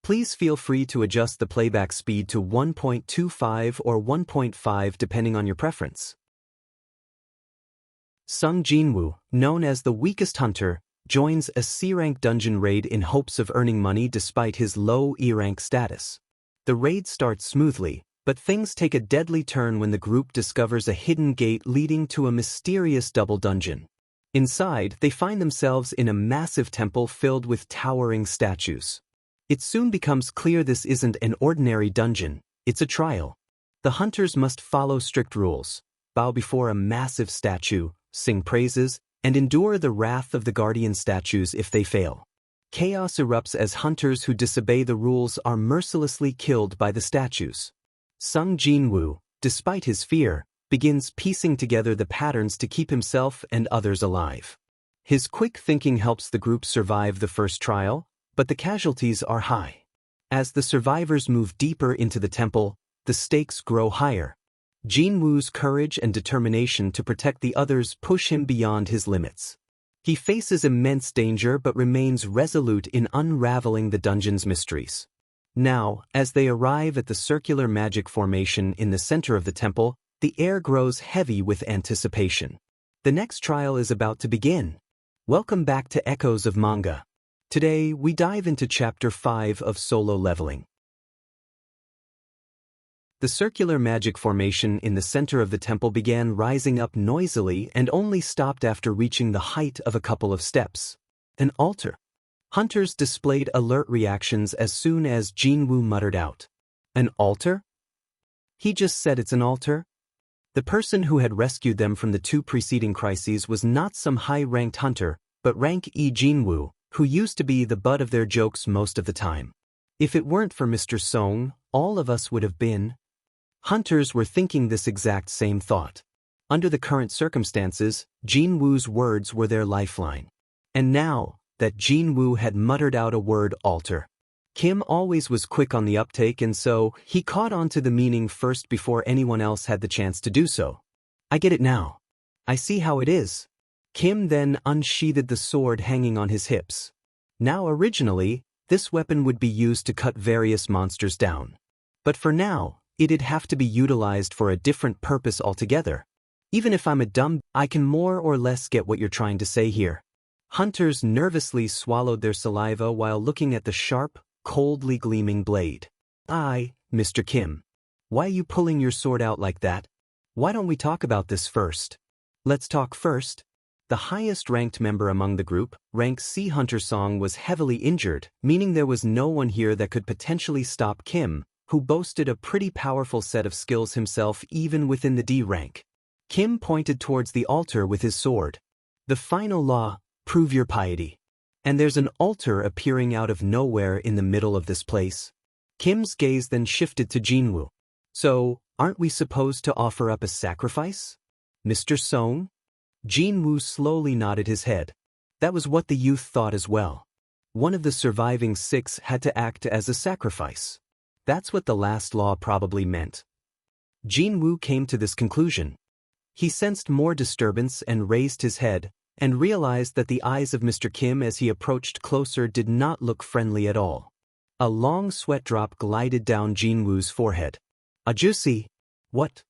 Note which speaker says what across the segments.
Speaker 1: Please feel free to adjust the playback speed to 1.25 or 1.5 depending on your preference. Sung Jin-Woo, known as the weakest hunter, joins a C-rank dungeon raid in hopes of earning money despite his low E-rank status. The raid starts smoothly, but things take a deadly turn when the group discovers a hidden gate leading to a mysterious double dungeon. Inside, they find themselves in a massive temple filled with towering statues. It soon becomes clear this isn't an ordinary dungeon, it's a trial. The hunters must follow strict rules, bow before a massive statue, sing praises, and endure the wrath of the guardian statues if they fail. Chaos erupts as hunters who disobey the rules are mercilessly killed by the statues. Sung Jin-Woo, despite his fear, begins piecing together the patterns to keep himself and others alive. His quick thinking helps the group survive the first trial, but the casualties are high. As the survivors move deeper into the temple, the stakes grow higher. Jin-Woo's courage and determination to protect the others push him beyond his limits. He faces immense danger but remains resolute in unraveling the dungeon's mysteries. Now, as they arrive at the circular magic formation in the center of the temple, the air grows heavy with anticipation. The next trial is about to begin. Welcome back to Echoes of Manga. Today, we dive into Chapter 5 of Solo Leveling. The circular magic formation in the center of the temple began rising up noisily and only stopped after reaching the height of a couple of steps. An altar. Hunters displayed alert reactions as soon as Jin-Woo muttered out, "An altar?" He just said it's an altar? The person who had rescued them from the two preceding crises was not some high-ranked hunter, but rank E Jin-Woo, who used to be the butt of their jokes most of the time. If it weren't for Mr. Song, all of us would have been. Hunters were thinking this exact same thought. Under the current circumstances, Jin-Woo's words were their lifeline. And now, that Jin-Woo had muttered out a word altar. Kim always was quick on the uptake and so, he caught on to the meaning first before anyone else had the chance to do so. I get it now. I see how it is. Kim then unsheathed the sword hanging on his hips. Now originally, this weapon would be used to cut various monsters down. But for now, it'd have to be utilized for a different purpose altogether. Even if I'm a dumb, I can more or less get what you're trying to say here. Hunters nervously swallowed their saliva while looking at the sharp, coldly gleaming blade. Mr. Kim. Why are you pulling your sword out like that? Why don't we talk about this first? Let's talk first. The highest-ranked member among the group, rank C Hunter Song, was heavily injured, meaning there was no one here that could potentially stop Kim, who boasted a pretty powerful set of skills himself even within the D rank. Kim pointed towards the altar with his sword. The final law, prove your piety. And there's an altar appearing out of nowhere in the middle of this place. Kim's gaze then shifted to Jin-Woo. So, aren't we supposed to offer up a sacrifice? Mr. Song? Jin-Woo slowly nodded his head. That was what the youth thought as well. One of the surviving 6 had to act as a sacrifice. That's what the last law probably meant. Jin-Woo came to this conclusion. He sensed more disturbance and raised his head, and realized that the eyes of Mr. Kim as he approached closer did not look friendly at all. A long sweat drop glided down Jin-Woo's forehead. Ajusi! What?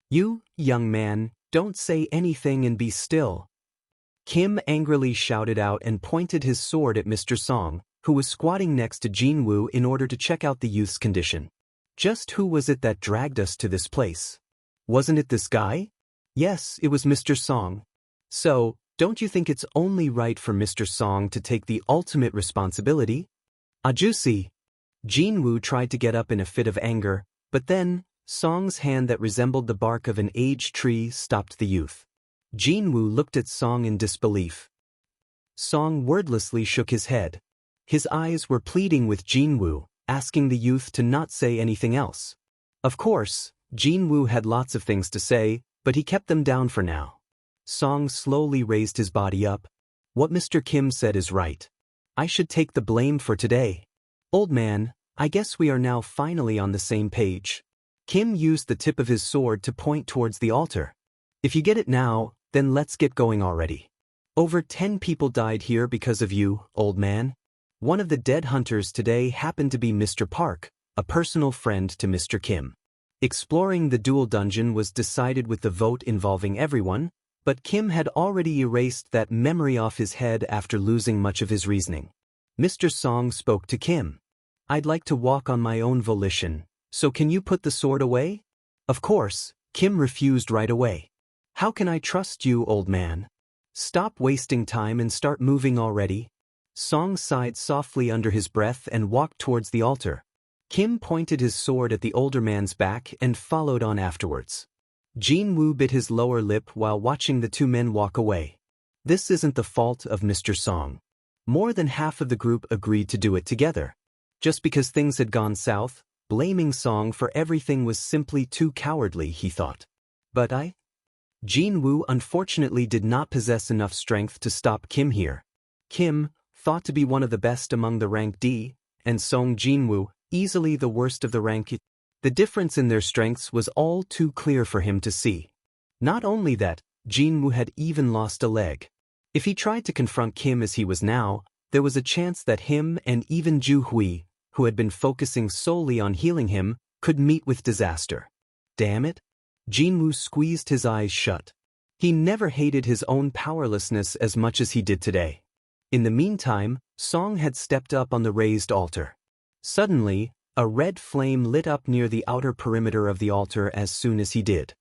Speaker 1: You, young man, don't say anything and be still. Kim angrily shouted out and pointed his sword at Mr. Song, who was squatting next to Jin-Woo in order to check out the youth's condition. Just who was it that dragged us to this place? Wasn't it this guy? Yes, it was Mr. Song. So, don't you think it's only right for Mr. Song to take the ultimate responsibility? Ajusi! Jin-Woo tried to get up in a fit of anger, but then, Song's hand that resembled the bark of an aged tree stopped the youth. Jin-Woo looked at Song in disbelief. Song wordlessly shook his head. His eyes were pleading with Jin-Woo, asking the youth to not say anything else. Of course, Jin-Woo had lots of things to say, but he kept them down for now. Song slowly raised his body up. What Mr. Kim said is right. I should take the blame for today. Old man, I guess we are now finally on the same page. Kim used the tip of his sword to point towards the altar. If you get it now, then let's get going already. Over 10 people died here because of you, old man. One of the dead hunters today happened to be Mr. Park, a personal friend to Mr. Kim. Exploring the dual dungeon was decided with the vote involving everyone, but Kim had already erased that memory off his head after losing much of his reasoning. Mr. Song spoke to Kim. "I'd like to walk on my own volition, so can you put the sword away?" Of course, Kim refused right away. "How can I trust you, old man? Stop wasting time and start moving already." Song sighed softly under his breath and walked towards the altar. Kim pointed his sword at the older man's back and followed on afterwards. Jin-Woo bit his lower lip while watching the two men walk away. This isn't the fault of Mr. Song. More than half of the group agreed to do it together. Just because things had gone south, blaming Song for everything was simply too cowardly, he thought. But Jin-Woo unfortunately did not possess enough strength to stop Kim here. Kim, thought to be one of the best among the rank D, and Sung Jin-Woo, easily the worst of the rank. The difference in their strengths was all too clear for him to see. Not only that, Jin-Woo had even lost a leg. If he tried to confront Kim as he was now, there was a chance that him and even Ju Hui, who had been focusing solely on healing him, could meet with disaster. Damn it! Jin-Woo squeezed his eyes shut. He never hated his own powerlessness as much as he did today. In the meantime, Song had stepped up on the raised altar. Suddenly, a red flame lit up near the outer perimeter of the altar as soon as he did.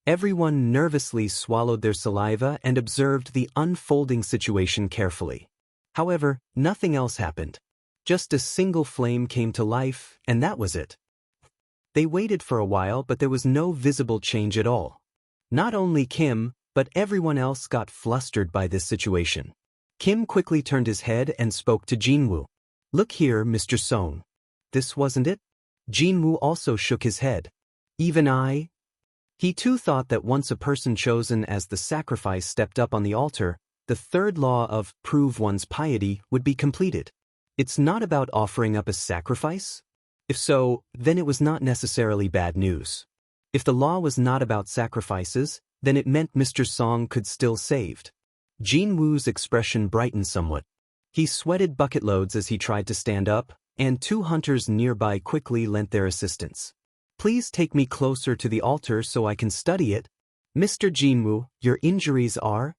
Speaker 1: Everyone nervously swallowed their saliva and observed the unfolding situation carefully. However, nothing else happened. Just a single flame came to life, and that was it. They waited for a while, but there was no visible change at all. Not only Kim, but everyone else got flustered by this situation. Kim quickly turned his head and spoke to Jin-Woo. "Look here, Mr. Song. This wasn't it?" Jin-Woo also shook his head. "Even I?" He too thought that once a person chosen as the sacrifice stepped up on the altar, the third law of prove one's piety would be completed. It's not about offering up a sacrifice? If so, then it was not necessarily bad news. If the law was not about sacrifices, then it meant Mr. Song could still saved. Jin-Woo's expression brightened somewhat. He sweated bucket loads as he tried to stand up, and two hunters nearby quickly lent their assistance. "Please take me closer to the altar so I can study it." "Mr. Jin-Woo, your injuries are?"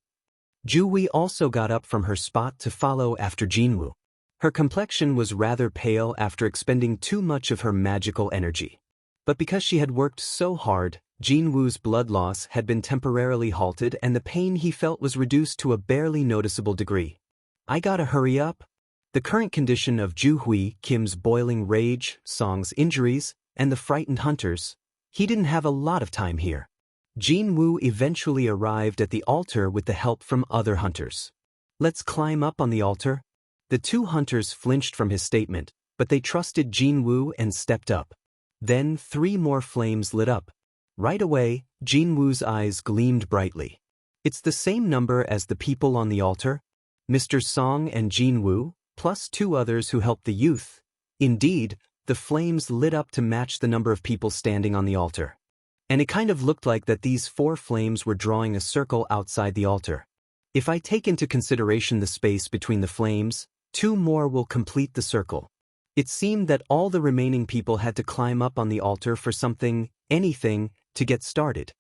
Speaker 1: Ju-Hui also got up from her spot to follow after Jin-Woo. Her complexion was rather pale after expending too much of her magical energy. But because she had worked so hard, Jin-Woo's blood loss had been temporarily halted and the pain he felt was reduced to a barely noticeable degree. "I gotta hurry up." The current condition of Ju Hui, Kim's boiling rage, Song's injuries, and the frightened hunters, he didn't have a lot of time here. Jin-Woo eventually arrived at the altar with the help from other hunters. "Let's climb up on the altar." The two hunters flinched from his statement, but they trusted Jin-Woo and stepped up. Then 3 more flames lit up. Right away, Jin-Woo's eyes gleamed brightly. "It's the same number as the people on the altar? Mr. Song and Jin-Woo, plus 2 others who helped the youth." Indeed, the flames lit up to match the number of people standing on the altar. And it kind of looked like that these 4 flames were drawing a circle outside the altar. If I take into consideration the space between the flames, 2 more will complete the circle. It seemed that all the remaining people had to climb up on the altar for something, anything, to get started.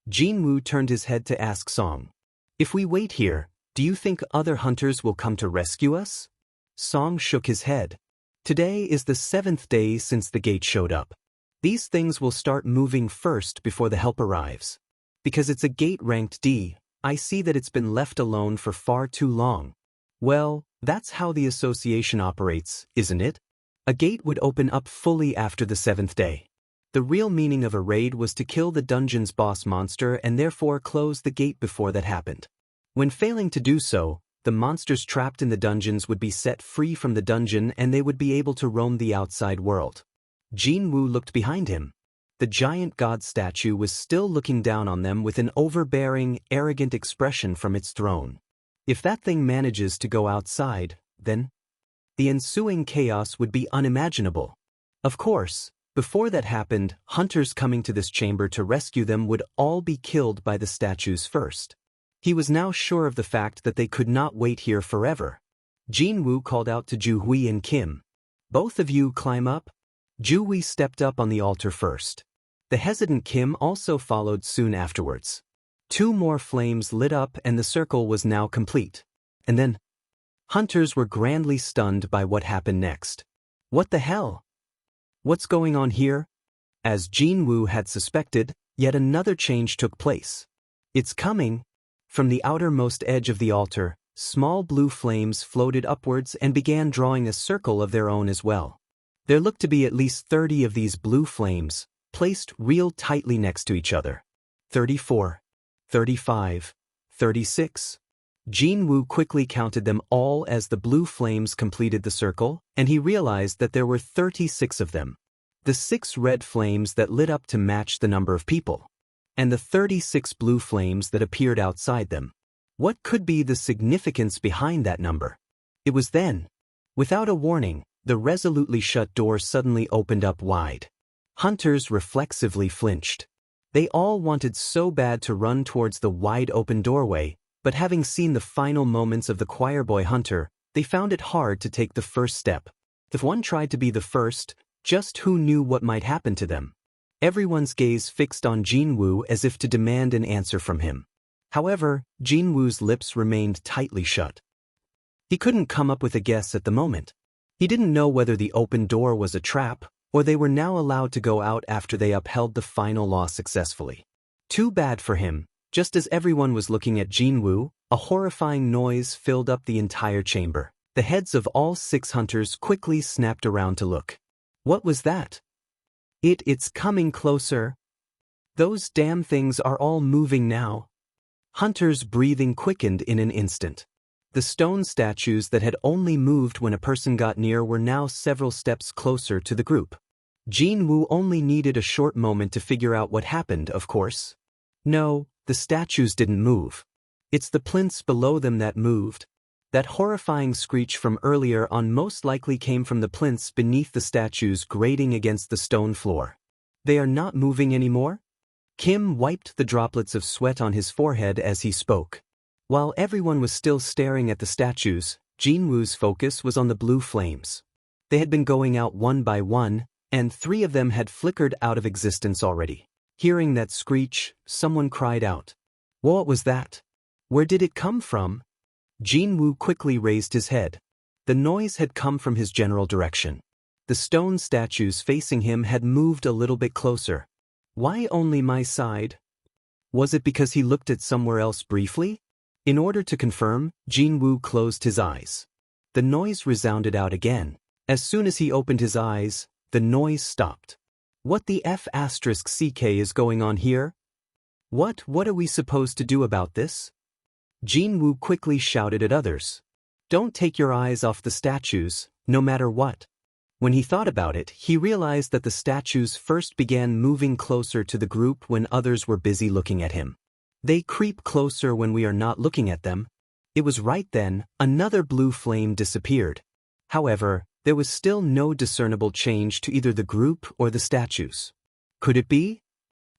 Speaker 1: Jin-Woo turned his head to ask Song, "If we wait here, do you think other hunters will come to rescue us?" Song shook his head. "Today is the 7th day since the gate showed up. These things will start moving first before the help arrives. Because it's a gate ranked D, I see that it's been left alone for far too long." "Well, that's how the association operates, isn't it? A gate would open up fully after the 7th day. The real meaning of a raid was to kill the dungeon's boss monster and therefore close the gate before that happened. When failing to do so, the monsters trapped in the dungeons would be set free from the dungeon and they would be able to roam the outside world." Jin-Woo looked behind him. The giant god statue was still looking down on them with an overbearing, arrogant expression from its throne. If that thing manages to go outside, then the ensuing chaos would be unimaginable. Of course, before that happened, hunters coming to this chamber to rescue them would all be killed by the statues first. He was now sure of the fact that they could not wait here forever. Jin-Woo called out to Ju-Hui and Kim. "Both of you climb up?" Ju-Hui stepped up on the altar first. The hesitant Kim also followed soon afterwards. 2 more flames lit up and the circle was now complete. And then, hunters were grandly stunned by what happened next. What the hell? What's going on here? As Jin-Woo had suspected, yet another change took place. "It's coming." From the outermost edge of the altar, small blue flames floated upwards and began drawing a circle of their own as well. There looked to be at least 30 of these blue flames, placed real tightly next to each other. 34, 35, 36. Jin-Woo quickly counted them all as the blue flames completed the circle, and he realized that there were 36 of them. The 6 red flames that lit up to match the number of people, and the 36 blue flames that appeared outside them. What could be the significance behind that number? It was then, without a warning, the resolutely shut door suddenly opened up wide. Hunters reflexively flinched. They all wanted so bad to run towards the wide-open doorway, but having seen the final moments of the choir boy hunter, they found it hard to take the first step. If one tried to be the first, just who knew what might happen to them? Everyone's gaze fixed on Jin-Woo as if to demand an answer from him. However, Jin-Woo's lips remained tightly shut. He couldn't come up with a guess at the moment. He didn't know whether the open door was a trap, or they were now allowed to go out after they upheld the final law successfully. Too bad for him. Just as everyone was looking at Jin-Woo, a horrifying noise filled up the entire chamber. The heads of all 6 hunters quickly snapped around to look. What was that? It's coming closer. Those damn things are all moving now. Hunters' breathing quickened in an instant. The stone statues that had only moved when a person got near were now several steps closer to the group. Jin-Woo only needed a short moment to figure out what happened, of course. No, the statues didn't move. It's the plinths below them that moved. That horrifying screech from earlier on most likely came from the plinths beneath the statues grating against the stone floor. They are not moving anymore? Kim wiped the droplets of sweat on his forehead as he spoke. While everyone was still staring at the statues, Jin-Woo's focus was on the blue flames. They had been going out one by one, and 3 of them had flickered out of existence already. Hearing that screech, someone cried out. What was that? Where did it come from? Jin-Woo quickly raised his head. The noise had come from his general direction. The stone statues facing him had moved a little bit closer. Why only my side? Was it because he looked at somewhere else briefly? In order to confirm, Jin-Woo closed his eyes. The noise resounded out again. As soon as he opened his eyes, the noise stopped. What the F***ck is going on here? What are we supposed to do about this? Jin-Woo quickly shouted at others. Don't take your eyes off the statues, no matter what. When he thought about it, he realized that the statues first began moving closer to the group when others were busy looking at him. They creep closer when we are not looking at them. It was right then, another blue flame disappeared. However, there was still no discernible change to either the group or the statues. Could it be?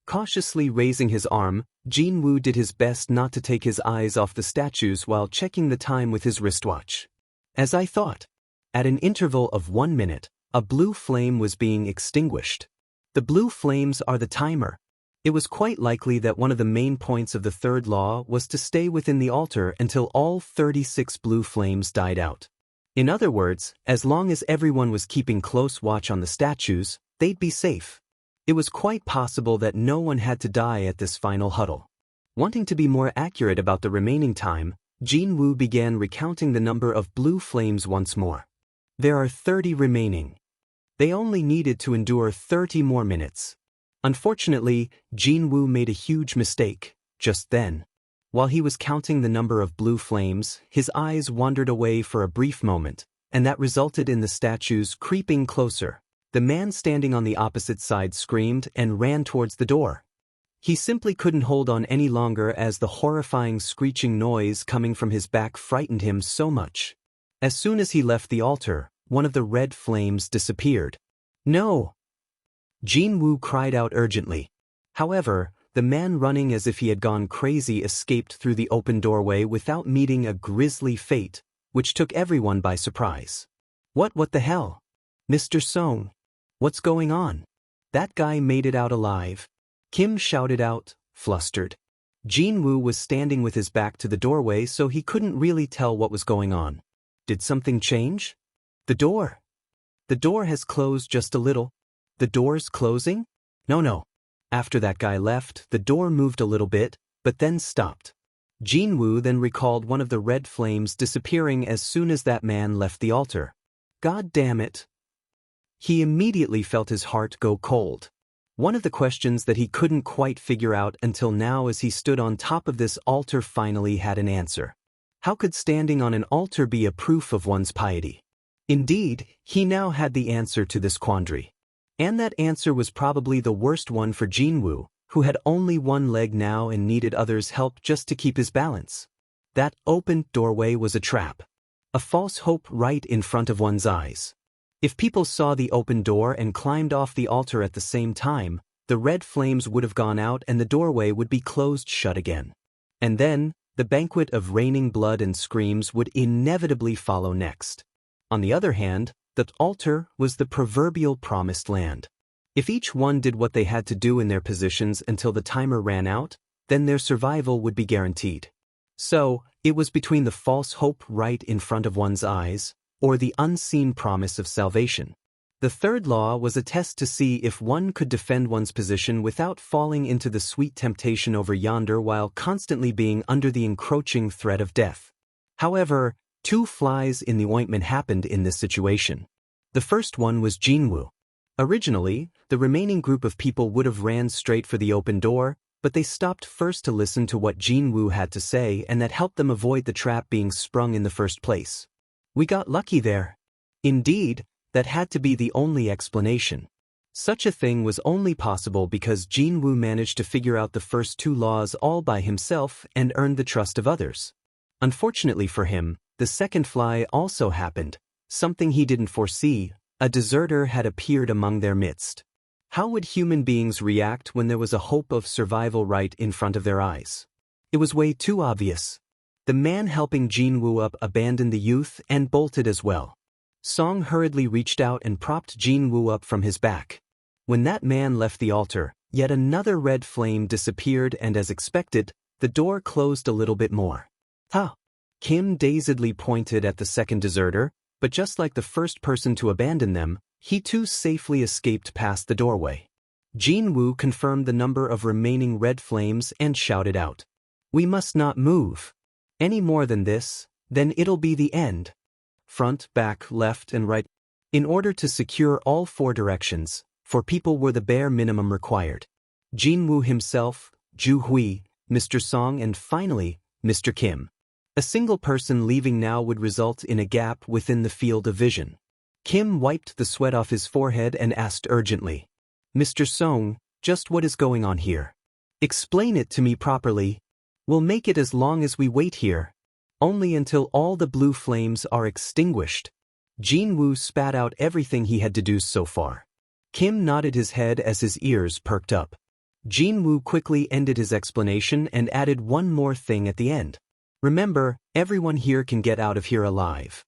Speaker 1: Cautiously raising his arm, Jin-Woo did his best not to take his eyes off the statues while checking the time with his wristwatch. As I thought, at an interval of 1 minute, a blue flame was being extinguished. The blue flames are the timer. It was quite likely that one of the main points of the 3rd law was to stay within the altar until all 36 blue flames died out. In other words, as long as everyone was keeping close watch on the statues, they'd be safe. It was quite possible that no one had to die at this final huddle. Wanting to be more accurate about the remaining time, Jin-Woo began recounting the number of blue flames once more. There are 30 remaining. They only needed to endure 30 more minutes. Unfortunately, Jin-Woo made a huge mistake, just then. While he was counting the number of blue flames, his eyes wandered away for a brief moment, and that resulted in the statues creeping closer. The man standing on the opposite side screamed and ran towards the door. He simply couldn't hold on any longer as the horrifying screeching noise coming from his back frightened him so much. As soon as he left the altar, one of the red flames disappeared. No! Jin-Woo cried out urgently. However, the man running as if he had gone crazy escaped through the open doorway without meeting a grisly fate, which took everyone by surprise. What the hell? Mr. Sung? What's going on? That guy made it out alive. Kim shouted out, flustered. Jin-Woo was standing with his back to the doorway so he couldn't really tell what was going on. Did something change? The door. The door has closed just a little. The door's closing? No. After that guy left, the door moved a little bit, but then stopped. Jin-Woo then recalled one of the red flames disappearing as soon as that man left the altar. God damn it. He immediately felt his heart go cold. One of the questions that he couldn't quite figure out until now as he stood on top of this altar finally had an answer. How could standing on an altar be a proof of one's piety? Indeed, he now had the answer to this quandary. And that answer was probably the worst one for Jin-Woo, who had only one leg now and needed others' help just to keep his balance. That open doorway was a trap. A false hope right in front of one's eyes. If people saw the open door and climbed off the altar at the same time, the red flames would have gone out and the doorway would be closed shut again. And then, the banquet of raining blood and screams would inevitably follow next. On the other hand, the altar was the proverbial promised land. If each one did what they had to do in their positions until the timer ran out, then their survival would be guaranteed. So, it was between the false hope right in front of one's eyes, or the unseen promise of salvation. The third law was a test to see if one could defend one's position without falling into the sweet temptation over yonder while constantly being under the encroaching threat of death. However, two flies in the ointment happened in this situation. The first one was Jin-Woo. Originally, the remaining group of people would have ran straight for the open door, but they stopped first to listen to what Jin-Woo had to say, and that helped them avoid the trap being sprung in the first place. We got lucky there. Indeed, that had to be the only explanation. Such a thing was only possible because Jin-Woo managed to figure out the first two laws all by himself and earned the trust of others. Unfortunately for him, the second fly also happened, something he didn't foresee. A deserter had appeared among their midst. How would human beings react when there was a hope of survival right in front of their eyes? It was way too obvious. The man helping Jin-Woo up abandoned the youth and bolted as well. Song hurriedly reached out and propped Jin-Woo up from his back. When that man left the altar, yet another red flame disappeared and as expected, the door closed a little bit more. Ha! Kim dazedly pointed at the second deserter, but just like the first person to abandon them, he too safely escaped past the doorway. Jin-Woo confirmed the number of remaining red flames and shouted out, "We must not move. Any more than this, then it'll be the end." Front, back, left, and right. In order to secure all four directions, 4 people were the bare minimum required. Jin-Woo himself, Ju-Hui, Mr. Song, and finally, Mr. Kim. A single person leaving now would result in a gap within the field of vision. Kim wiped the sweat off his forehead and asked urgently, "Mr. Song, just what is going on here? Explain it to me properly. We'll make it as long as we wait here. Only until all the blue flames are extinguished." Jin-Woo spat out everything he had deduced so far. Kim nodded his head as his ears perked up. Jin-Woo quickly ended his explanation and added one more thing at the end. "Remember, everyone here can get out of here alive.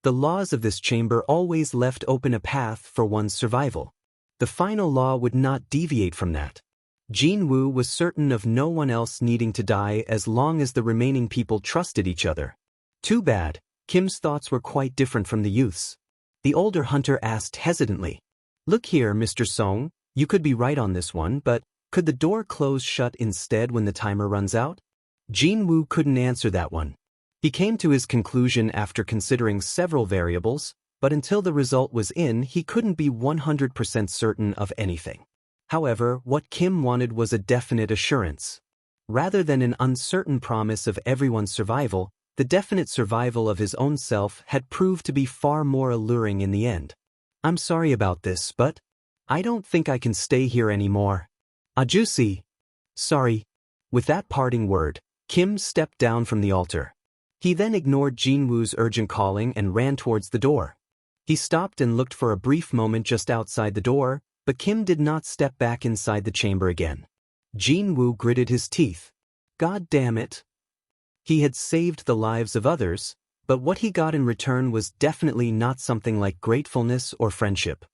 Speaker 1: The laws of this chamber always left open a path for one's survival. The final law would not deviate from that." Jin-Woo was certain of no one else needing to die as long as the remaining people trusted each other. Too bad, Kim's thoughts were quite different from the youth's. The older hunter asked hesitantly, "Look here, Mr. Song, you could be right on this one, but could the door close shut instead when the timer runs out?" Jin-Woo couldn't answer that one. He came to his conclusion after considering several variables, but until the result was in, he couldn't be 100% certain of anything. However, what Kim wanted was a definite assurance. Rather than an uncertain promise of everyone's survival, the definite survival of his own self had proved to be far more alluring in the end. "I'm sorry about this, but I don't think I can stay here anymore. Ajusi." "Sorry." With that parting word, Kim stepped down from the altar. He then ignored Jin-Woo's urgent calling and ran towards the door. He stopped and looked for a brief moment just outside the door, but Kim did not step back inside the chamber again. Jin-Woo gritted his teeth. God damn it. He had saved the lives of others, But what he got in return was definitely not something like gratefulness or friendship.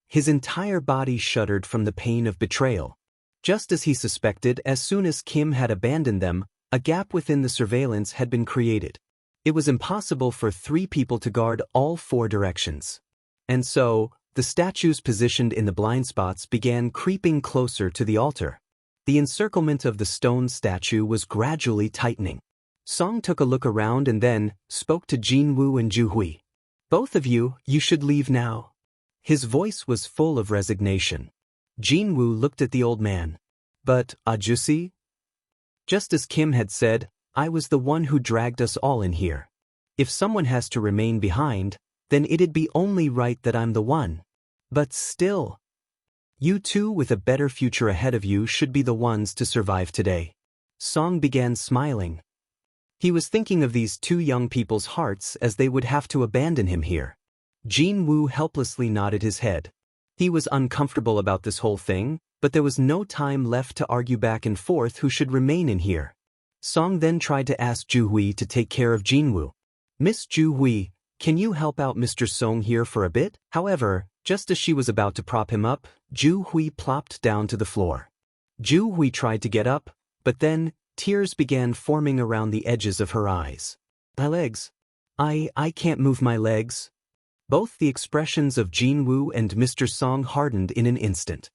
Speaker 1: His entire body shuddered from the pain of betrayal. Just as he suspected, as soon as Kim had abandoned them, a gap within the surveillance had been created. It was impossible for 3 people to guard all 4 directions. And so, the statues positioned in the blind spots began creeping closer to the altar. The encirclement of the stone statue was gradually tightening. Song took a look around and then spoke to Jin-Woo and Ju-Hui. "Both of you should leave now." His voice was full of resignation. Jin-Woo looked at the old man. "But, Ajusi?" "Just as Kim had said, I was the one who dragged us all in here. If someone has to remain behind, then it'd be only right that I'm the one. But still, you two with a better future ahead of you should be the ones to survive today." Song began smiling. He was thinking of these 2 young people's hearts as they would have to abandon him here. Jin-Woo helplessly nodded his head. He was uncomfortable about this whole thing, but there was no time left to argue back and forth who should remain in here. Song then tried to ask Ju-Hui to take care of Jin-Woo. "Miss Ju-Hui, can you help out Mr. Song here for a bit?" However, just as she was about to prop him up, Ju-Hui plopped down to the floor. Ju-Hui tried to get up, but then, tears began forming around the edges of her eyes. "My legs. I can't move my legs." Both the expressions of Jin-Woo and Mr. Song hardened in an instant.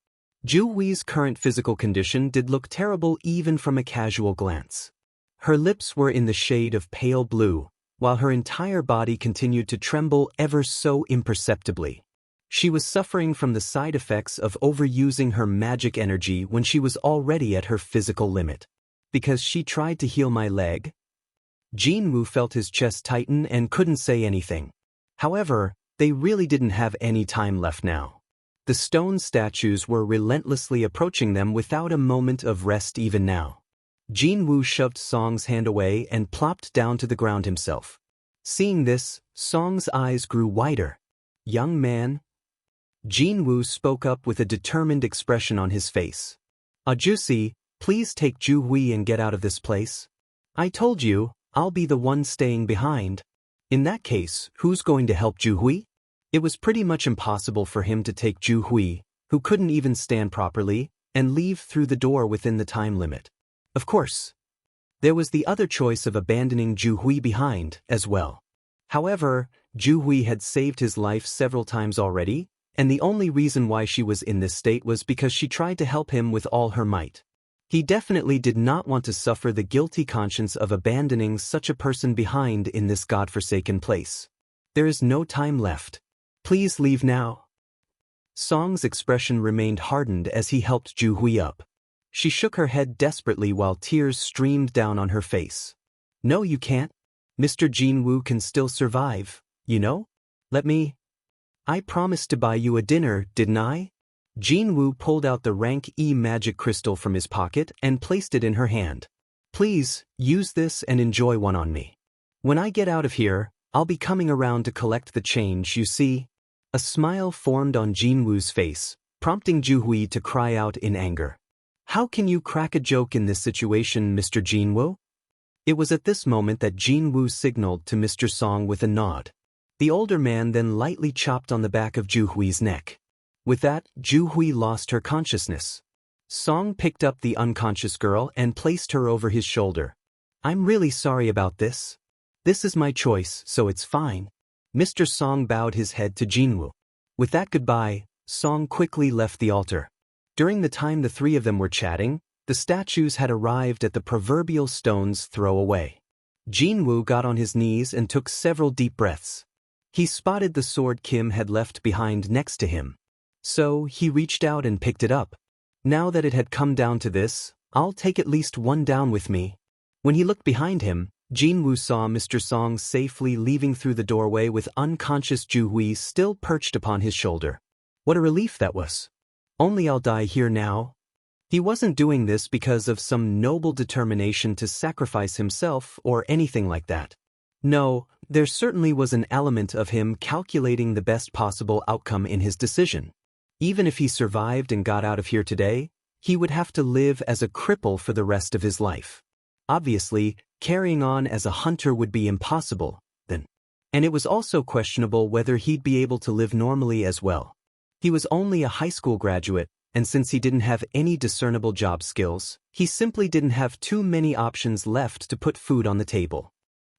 Speaker 1: Ju-Hui's current physical condition did look terrible even from a casual glance. Her lips were in the shade of pale blue, while her entire body continued to tremble ever so imperceptibly. She was suffering from the side effects of overusing her magic energy when she was already at her physical limit. "Because she tried to heal my leg?" Jin-Woo felt his chest tighten and couldn't say anything. However, they really didn't have any time left now. The stone statues were relentlessly approaching them without a moment of rest even now. Jin-Woo shoved Song's hand away and plopped down to the ground himself. Seeing this, Song's eyes grew wider. "Young man?" Jin-Woo spoke up with a determined expression on his face. "Ajusi, please take Ju-Hui and get out of this place. I told you, I'll be the one staying behind." In that case, who's going to help Ju-Hui? It was pretty much impossible for him to take Ju-Hui, who couldn't even stand properly, and leave through the door within the time limit. Of course, there was the other choice of abandoning Ju-Hui behind, as well. However, Ju-Hui had saved his life several times already, and the only reason why she was in this state was because she tried to help him with all her might. He definitely did not want to suffer the guilty conscience of abandoning such a person behind in this godforsaken place. "There is no time left. Please leave now." Song's expression remained hardened as he helped Ju-Hui up. She shook her head desperately while tears streamed down on her face. "No, you can't. Mr. Jin-Woo can still survive, you know? Let me. I promised to buy you a dinner, didn't I?" Jin-Woo pulled out the rank E magic crystal from his pocket and placed it in her hand. "Please, use this and enjoy one on me. When I get out of here, I'll be coming around to collect the change, you see." A smile formed on Jin-Woo's face, prompting Ju-Hui to cry out in anger. "How can you crack a joke in this situation, Mr. Jin-Woo?" It was at this moment that Jin-Woo signaled to Mr. Song with a nod. The older man then lightly chopped on the back of Ju-Hui's neck. With that, Ju-Hui lost her consciousness. Song picked up the unconscious girl and placed her over his shoulder. "I'm really sorry about this. This is my choice, so it's fine." Mr. Song bowed his head to Jin-Woo. With that goodbye, Song quickly left the altar. During the time the 3 of them were chatting, the statues had arrived at the proverbial stone's throw away. Jin-Woo got on his knees and took several deep breaths. He spotted the sword Kim had left behind next to him. So, he reached out and picked it up. Now that it had come down to this, I'll take at least one down with me. When he looked behind him, Jin-Woo saw Mr. Song safely leaving through the doorway with unconscious Ju-Hui still perched upon his shoulder. What a relief that was. "Only I'll die here now." He wasn't doing this because of some noble determination to sacrifice himself or anything like that. No, there certainly was an element of him calculating the best possible outcome in his decision. Even if he survived and got out of here today, he would have to live as a cripple for the rest of his life. Obviously, carrying on as a hunter would be impossible, then And it was also questionable whether he'd be able to live normally as well. He was only a high school graduate, and since he didn't have any discernible job skills, he simply didn't have too many options left to put food on the table.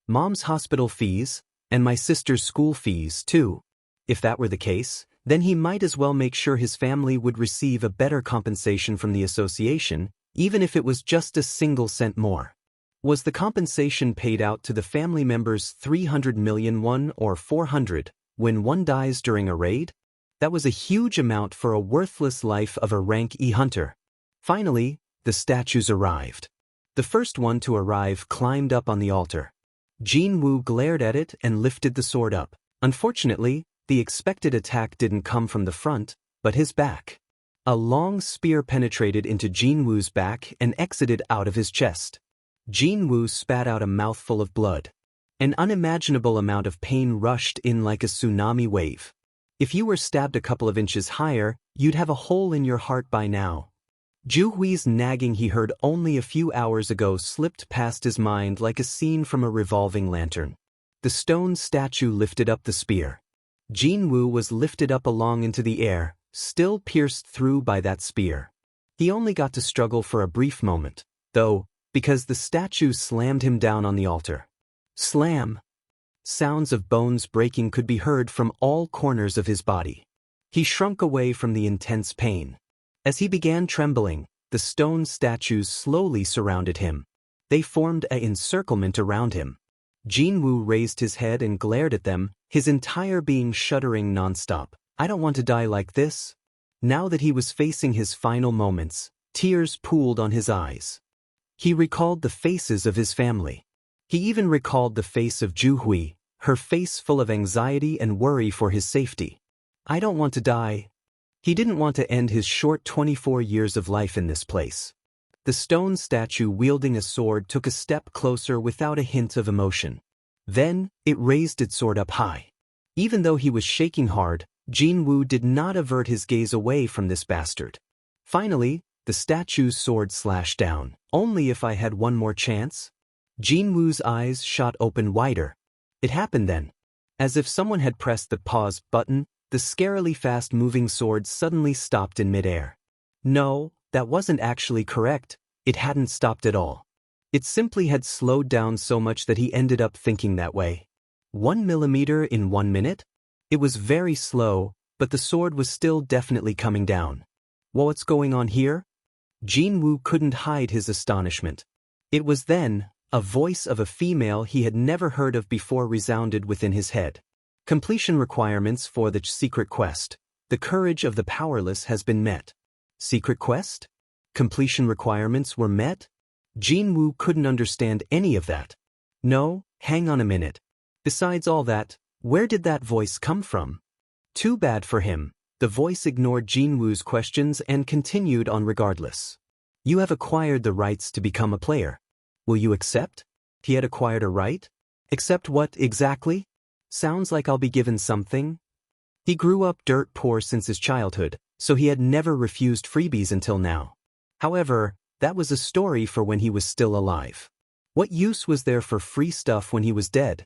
Speaker 1: Mom's hospital fees, and my sister's school fees too. If that were the case, then he might as well make sure his family would receive a better compensation from the association, even if it was just a single cent more. Was the compensation paid out to the family members 300 million won or 400 when one dies during a raid? That was a huge amount for a worthless life of a rank E hunter. Finally, the statues arrived. The first one to arrive climbed up on the altar. Jin-Woo glared at it and lifted the sword up. Unfortunately, the expected attack didn't come from the front, but his back. A long spear penetrated into Jin-Woo's back and exited out of his chest. Jin-Woo spat out a mouthful of blood. An unimaginable amount of pain rushed in like a tsunami wave. If you were stabbed a couple of inches higher, you'd have a hole in your heart by now. Ju-Hui's nagging he heard only a few hours ago slipped past his mind like a scene from a revolving lantern. The stone statue lifted up the spear. Jin-Woo was lifted up along into the air, still pierced through by that spear. He only got to struggle for a brief moment, though, because the statue slammed him down on the altar. Slam! Sounds of bones breaking could be heard from all corners of his body. He shrunk away from the intense pain. As he began trembling, the stone statues slowly surrounded him. They formed an encirclement around him. Jin-Woo raised his head and glared at them, his entire being shuddering nonstop. I don't want to die like this. Now that he was facing his final moments, tears pooled on his eyes. He recalled the faces of his family. He even recalled the face of Ju-Hui, her face full of anxiety and worry for his safety. I don't want to die. He didn't want to end his short 24 years of life in this place. The stone statue wielding a sword took a step closer without a hint of emotion. Then, it raised its sword up high. Even though he was shaking hard, Jin-Woo did not avert his gaze away from this bastard. Finally, the statue's sword slashed down. Only if I had one more chance? Jin-Woo's eyes shot open wider. It happened then. As if someone had pressed the pause button, the scarily fast-moving sword suddenly stopped in midair. No, that wasn't actually correct. It hadn't stopped at all. It simply had slowed down so much that he ended up thinking that way. 1 millimeter in 1 minute? It was very slow, but the sword was still definitely coming down. What's going on here? Jin-Woo couldn't hide his astonishment. It was then, a voice of a female he had never heard of before resounded within his head. Completion requirements for the secret quest. The courage of the powerless has been met. Secret quest? Completion requirements were met? Jin-Woo couldn't understand any of that. No, hang on a minute. Besides all that, where did that voice come from? Too bad for him. The voice ignored Jin-Woo's questions and continued on regardless. You have acquired the rights to become a player. Will you accept? He had acquired a right? Accept what exactly? Sounds like I'll be given something. He grew up dirt poor since his childhood, so he had never refused freebies until now. However, that was a story for when he was still alive. What use was there for free stuff when he was dead?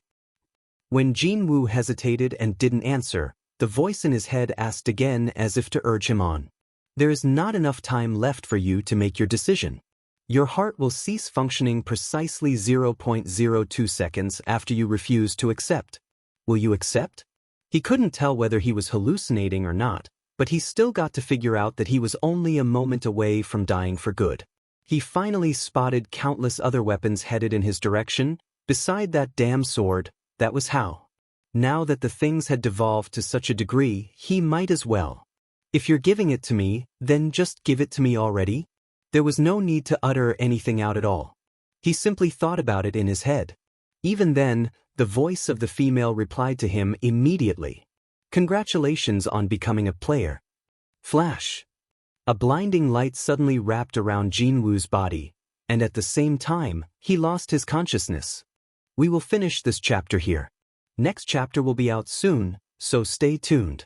Speaker 1: When Jin-Woo hesitated and didn't answer, the voice in his head asked again as if to urge him on. There is not enough time left for you to make your decision. Your heart will cease functioning precisely 0.02 seconds after you refuse to accept. Will you accept? He couldn't tell whether he was hallucinating or not, but he still got to figure out that he was only a moment away from dying for good. He finally spotted countless other weapons headed in his direction. Beside that damn sword, that was how. Now that the things had devolved to such a degree, he might as well. If you're giving it to me, then just give it to me already. There was no need to utter anything out at all. He simply thought about it in his head. Even then, the voice of the female replied to him immediately. Congratulations on becoming a player. Flash. A blinding light suddenly wrapped around Jin-Woo's body, and at the same time, he lost his consciousness. We will finish this chapter here. Next chapter will be out soon, so stay tuned.